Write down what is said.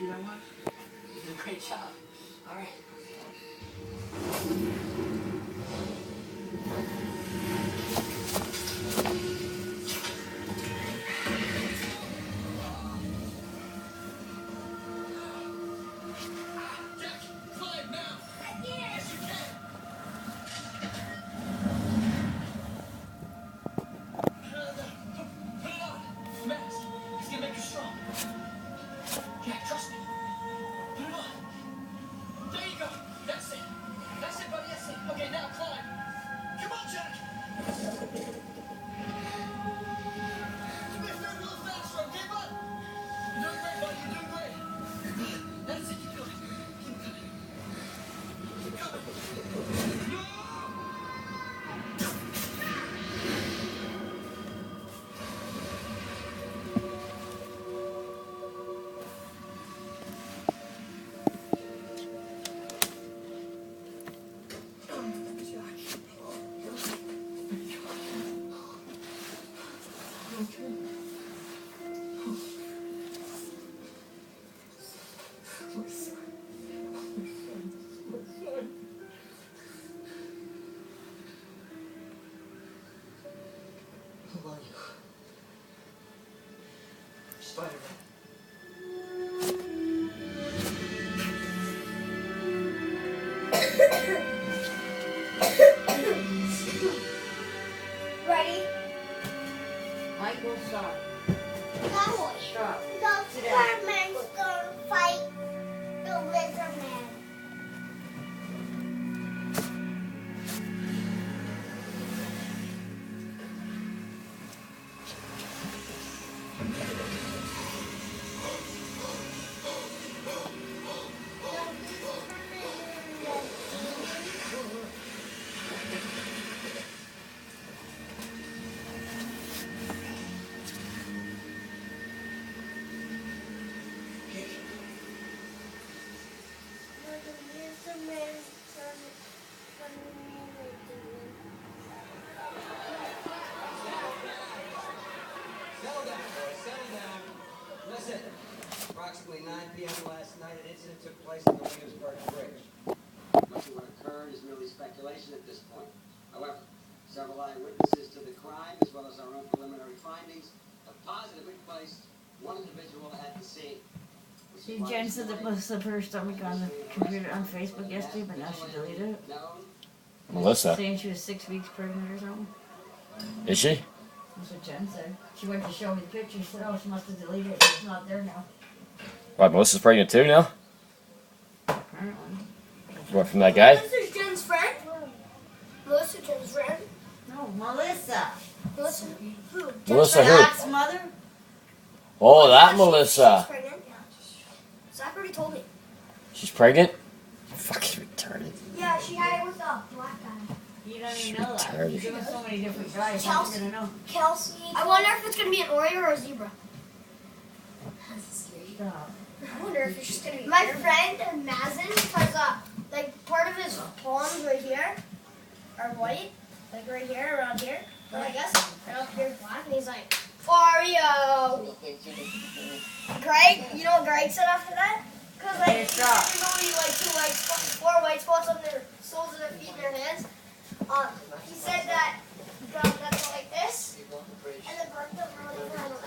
you know what? You did a great job. All right. Spider-Man. Ready? Michael, stop. Now, Stop. the Spider-Man's gonna fight the Lizard Man. Settle down, boys. Settle down. Listen. Approximately 9 p.m. last night, an incident took place on the Williamsburg Bridge. Much of what occurred is merely speculation at this point. However, several eyewitnesses to the crime, as well as our own preliminary findings, have positively placed one individual at the scene. See, Jen said that Melissa put her stomach on the computer on Facebook yesterday, but now she deleted it. Melissa. Saying she was 6 weeks pregnant or something. Is she? That's what Jen said. She went to show me the picture. She said, oh, she must have deleted it. It's not there now. Right, Melissa's pregnant too now? Apparently. What, from that guy? Melissa's Jen's friend? Melissa Jen's friend? No, Melissa. Melissa who? Melissa who? Zach's mother? Oh, that She's Melissa. pregnant? Yeah. Zach already told me. She's pregnant? Fucking retarded. Yeah, she had it with a black guy. You don't even know that. Retarded. She's doing so many different guys. How are you gonna know? Kelsey. I wonder if it's gonna be an Oreo or a zebra. Stop. I wonder if it's just gonna be. My friend Mazen has like part of his palms right here are white, like right here, around here. But I guess right up here is black, and he's like Oreo. Greg, you know what Greg said after that? Because like Hey, stop. there's only like four white spots on their soles of their feet and their hands. He said that he got that like this, and the birth of really kind of